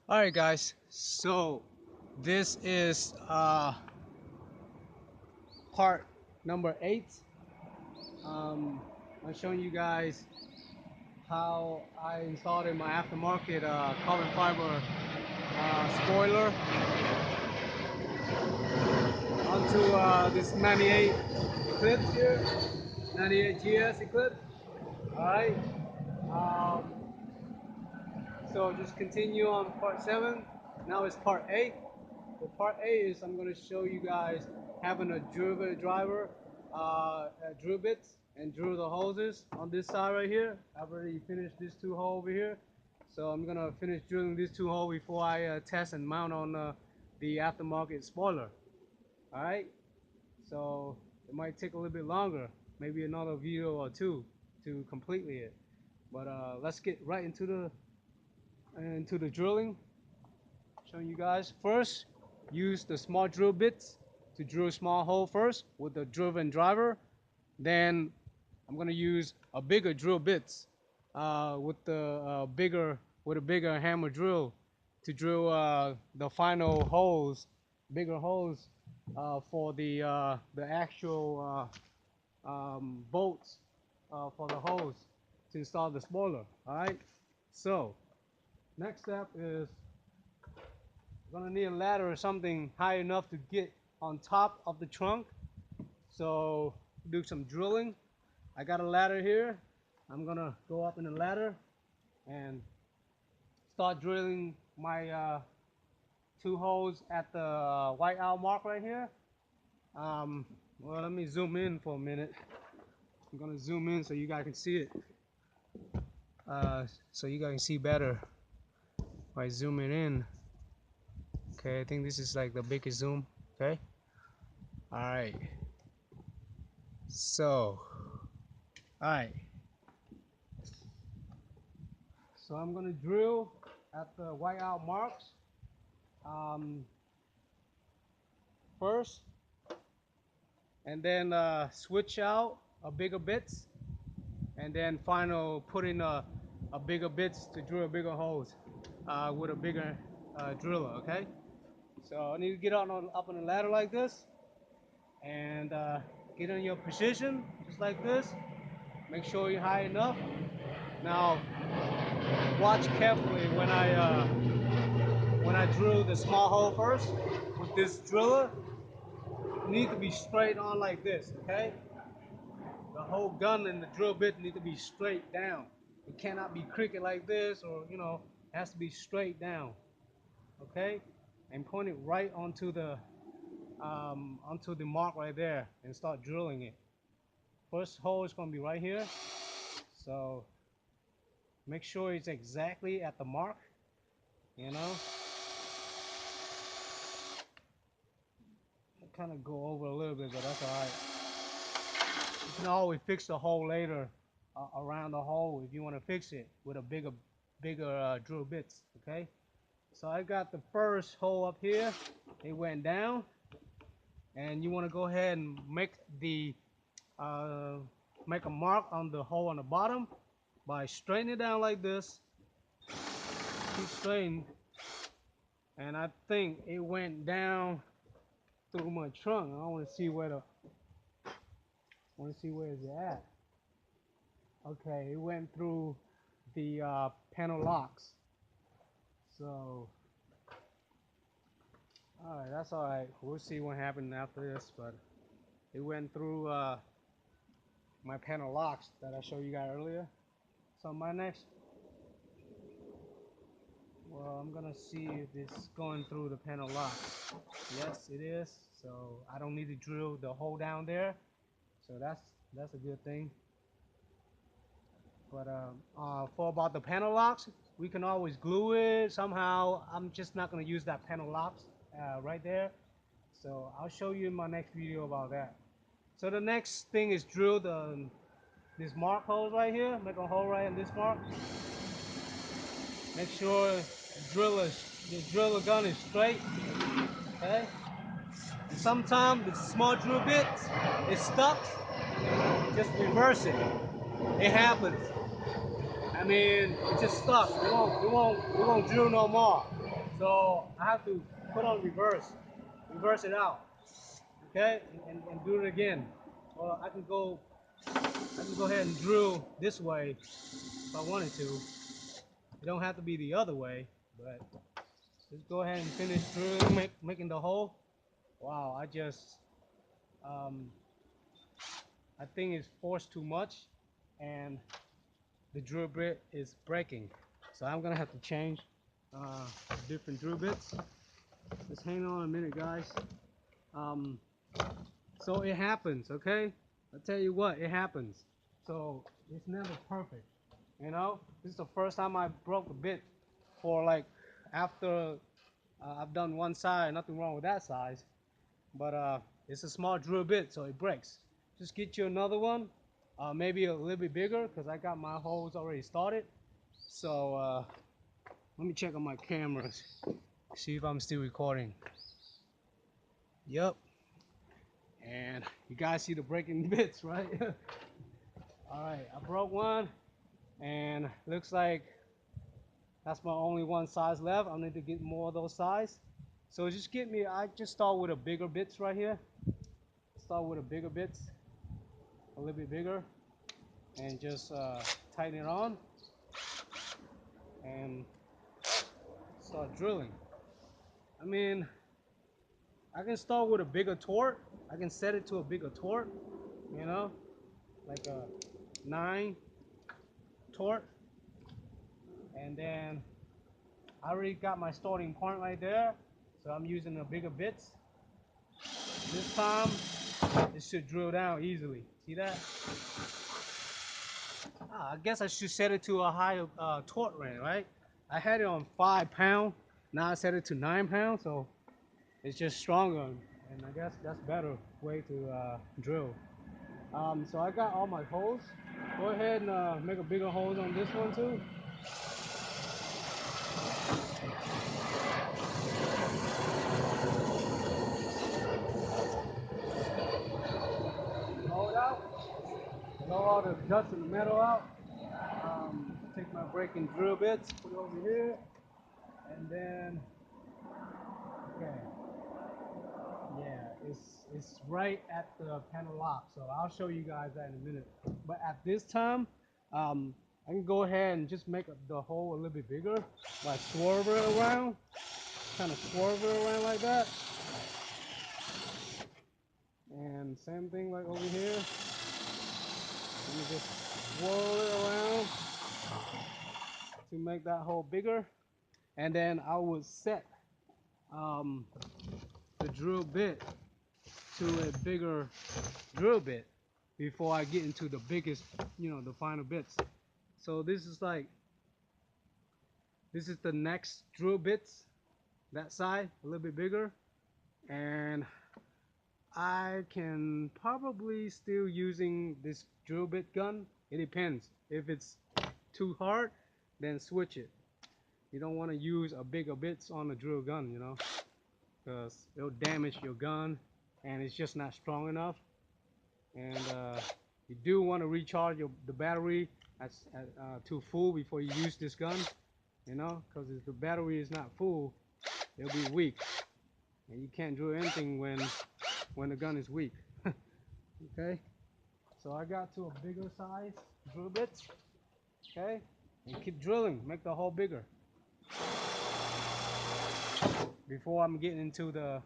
All right, guys. So this is part number 8. I'm showing you guys how I installed in my aftermarket carbon fiber spoiler onto this 98 Eclipse here, 98 GS Eclipse. All right. Um, so just continue on part 7. Now it's part 8. The part 8 is I'm going to show you guys having a drill bit driver, drill bits, and drill the hoses on this side right here. I've already finished this 2 hole over here, so I'm going to finish drilling these 2 holes before I test and mount on the aftermarket spoiler. All right, so it might take a little bit longer, maybe another video or 2 to completely it. But let's get right into the drilling. Showing you guys. First, use the small drill bits to drill a small hole first with the driven driver. Then I'm gonna use a bigger drill bits with a bigger hammer drill to drill the final holes, bigger holes for the actual bolts for the hose to install the spoiler. All right. So next step is gonna need a ladder or something high enough to get on top of the trunk. So do some drilling. I got a ladder here. I'm gonna go up in the ladder and start drilling my 2 holes at the white out mark right here. Well, let me zoom in for a minute. I'm gonna zoom in so you guys can see it. So you guys can see better by zooming in. Okay, I think this is like the biggest zoom. Okay. All right. So, all right. So I'm gonna drill at the whiteout marks first, and then switch out a bigger bits, and then final put in a bigger bits to drill bigger holes with a bigger driller. Okay. So I need to get up on the ladder like this, and get in your position just like this. Make sure you're high enough. Now watch carefully when I drill the small hole first with this driller. You need to be straight on like this, okay? The whole gun and the drill bit need to be straight down. It cannot be crooked like this, or it has to be straight down, okay? And point it right onto the mark right there and start drilling it. First hole is gonna be right here, so make sure it's exactly at the mark, you know. Kind of go over a little bit, but that's all right. You can always fix the hole later around the hole if you want to fix it with a bigger drill bits. Okay. So I got the first hole up here. It went down, and you want to go ahead and uh, make a mark on the hole on the bottom by straightening it down like this. Keep straightened, and I think it went down through my trunk. I want to see where it's at. Okay, it went through the panel locks. So, all right, that's all right. We'll see what happened after this, but it went through my panel locks that I showed you guys earlier. So my next, well, I'm gonna see if it's going through the panel locks. Yes, it is. So I don't need to drill the hole down there. So that's a good thing. But for about the panel locks, we can always glue it somehow. I'm just not going to use that panel locks right there. So I'll show you in my next video about that. So the next thing is drill this mark holes right here. Make a hole right in this mark. Make sure the driller gun is straight. Okay. And sometimes the small drill bit is stuck. Just reverse it. It happens. I mean, it just stuck. We won't drill no more. So I have to put on reverse it out, okay, and do it again. Or I can go ahead and drill this way if I wanted to. It don't have to be the other way, but just go ahead and finish drilling, making the hole. Wow, um, I think it's forced too much, and the drill bit is breaking. So I'm gonna have to change different drill bits. Just hang on a minute, guys. Um, so it happens, okay? I tell you what, it happens. So it's never perfect, you know? This is the first time I broke a bit for like after I've done one side, nothing wrong with that size. But it's a small drill bit, so it breaks. Just get you another one, maybe a little bit bigger, because I got my holes already started. So let me check on my cameras, see if I'm still recording. Yep. And you guys see the breaking bits, right? All right, I broke one, and looks like that's my only one size left. I need to get more of those size. So just get me, I just start with a bigger bits right here. Start with a bigger bits, a little bit bigger, and just tighten it on and start drilling. I mean, I can start with a bigger torque. I can set it to a bigger torque, you know, like a 9 torque. And then I already got my starting point right there. So I'm using the bigger bits. This time, it should drill down easily. See that? I guess I should set it to a higher torque range, right? I had it on 5 pound. Now I set it to 9 pounds, so it's just stronger. And I guess that's better way to drill. So I got all my holes. Go ahead and make a bigger hole on this one too. Blow it out. Blow all the dust and the metal out. Take my braking drill bits, put it over here, and then, okay, yeah, it's right at the panel lock, so I'll show you guys that in a minute. But at this time, I can go ahead and just make the hole a little bit bigger, like swerve it around, kind of swerve it around like that. And same thing like over here. Let me just swirl it around to make that hole bigger. And then I would set the drill bit to a bigger drill bit before I get into the biggest, the final bits. So this is the next drill bits, that side, a little bit bigger. And I can probably still using this drill bit gun. It depends. If it's too hard, then switch it. You don't want to use a bigger bits on the drill gun, because it'll damage your gun and it's just not strong enough. And you do want to recharge the battery to full before you use this gun, because if the battery is not full, it'll be weak, and you can't drill anything when the gun is weak. Okay, so I got to a bigger size drill bits. Okay, and keep drilling, make the hole bigger before I'm getting into the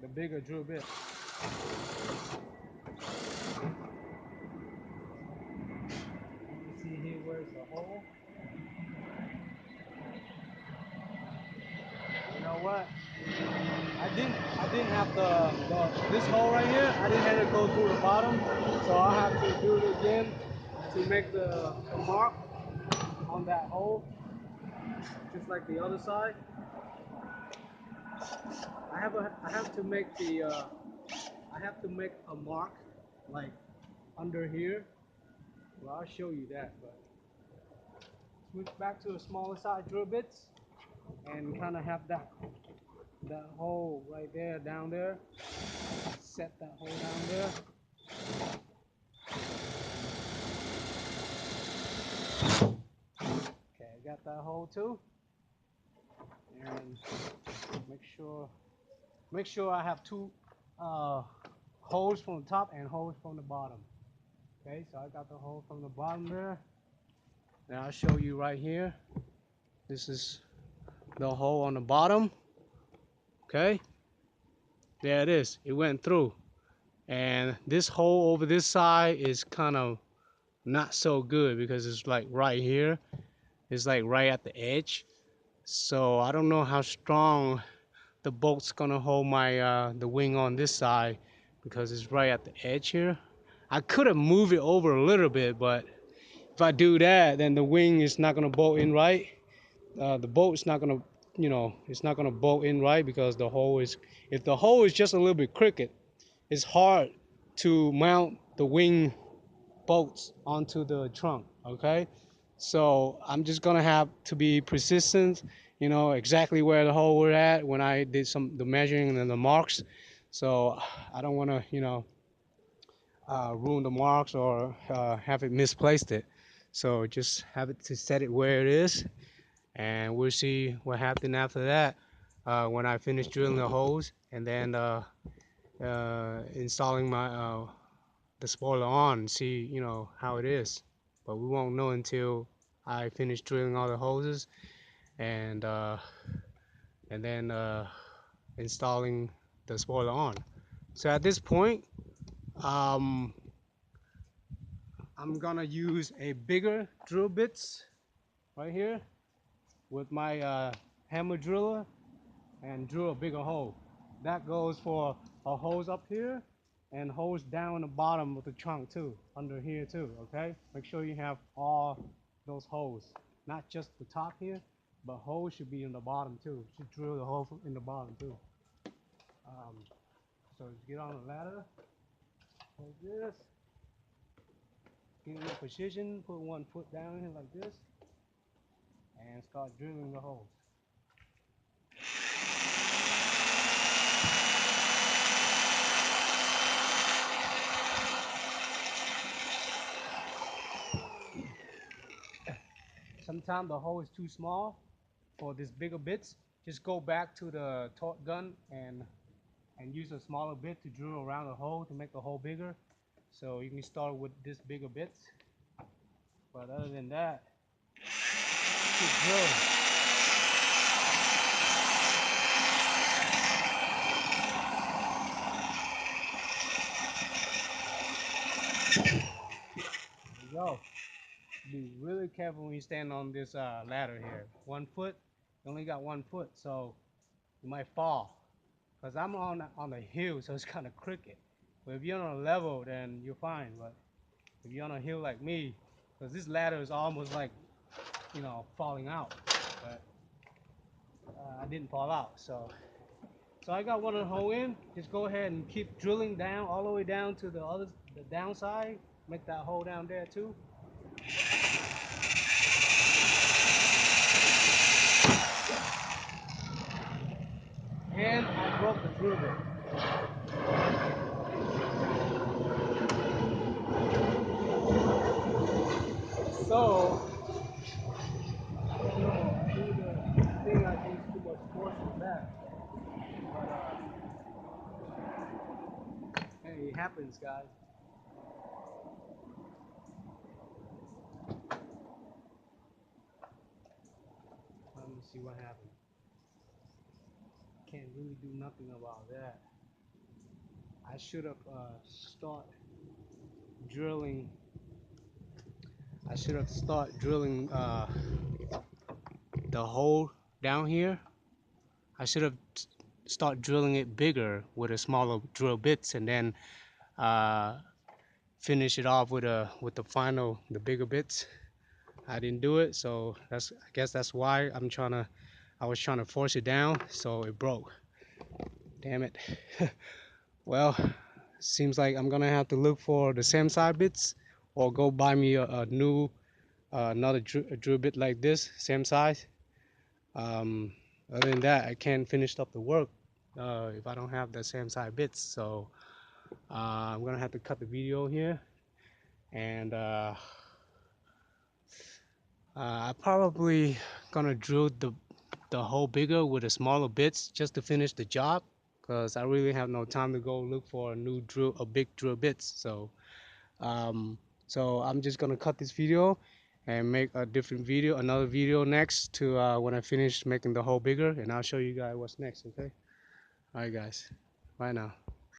the bigger drill bit. You see here where's the hole. You know what? I didn't have this hole right here. I didn't have to go through the bottom, so I'll have to do it again to make the mark on that hole, just like the other side. I have to make a mark like under here. Well, I'll show you that, but switch back to a smaller size drill bits and kind of have that hole right there, down there. Set that hole down there. hole too, and make sure I have two holes from the top and holes from the bottom. Okay, so I got the hole from the bottom there. Now I'll show you right here. This is the hole on the bottom. Okay, there it is. It went through. And this hole over this side is kind of not so good because it's like right here. It's like right at the edge. So I don't know how strong the bolt's gonna hold my the wing on this side because it's right at the edge here. I could have moved it over a little bit, but if I do that, then the wing is not gonna bolt in right. The bolt's not gonna, you know, it's not gonna bolt in right because the hole is, if the hole is just a little bit crooked, it's hard to mount the wing bolts onto the trunk. Okay, so I'm just gonna have to be persistent, you know, exactly where the hole were at when I did the measuring and the marks. So I don't want to, you know, ruin the marks or have it misplaced it. So just have it to set it where it is, and we'll see what happened after that when I finish drilling the holes and then installing my the spoiler on and see, you know, how it is. But we won't know until I finish drilling all the hoses and then installing the spoiler on. So at this point, um, I'm gonna use a bigger drill bits right here with my hammer driller and drill a bigger hole. That goes for a hose up here and hose down the bottom of the trunk too, under here too, okay? Make sure you have all those holes, not just the top here, but holes should be in the bottom too. You should drill the hole in the bottom too. So get on the ladder, like this, get in a position, put one foot down here like this, and start drilling the holes. Sometimes the hole is too small for these bigger bits. Just go back to the torque gun and use a smaller bit to drill around the hole to make the hole bigger. So you can start with this bigger bits. But other than that, keep drilling. There you go. Be really careful when you stand on this ladder here. 1 foot, you only got 1 foot, so you might fall. Because I'm on the hill, so it's kind of crooked. But if you're on a level, then you're fine. But if you're on a hill like me, because this ladder is almost like, you know, falling out. But I didn't fall out, so I got one hole in. Just go ahead and keep drilling down all the way down to the downside. Make that hole down there too. And I broke the drill bit. So I don't know. I think the thing I think too much force on that. But hey, it happens, guys. Let me see what happened. Can't really do nothing about that. I should have start drilling. I should have start drilling the hole down here. I should have start drilling it bigger with a smaller drill bits and then uh, finish it off with the bigger bits. I didn't do it, so I guess that's why I was trying to force it down, so it broke. Damn it. Well, seems like I'm gonna have to look for the same side bits or go buy me a new another drill bit like this, same size. Um, Other than that, I can't finish up the work if I don't have the same side bits. So I'm gonna have to cut the video here, and I probably gonna drill the hole bigger with the smaller bits just to finish the job, because I really have no time to go look for a new drill, a big drill bits. Um, so I'm just gonna cut this video and make a different video, another video next to when I finish making the hole bigger, and I'll show you guys what's next. Okay. All right, guys. Bye now.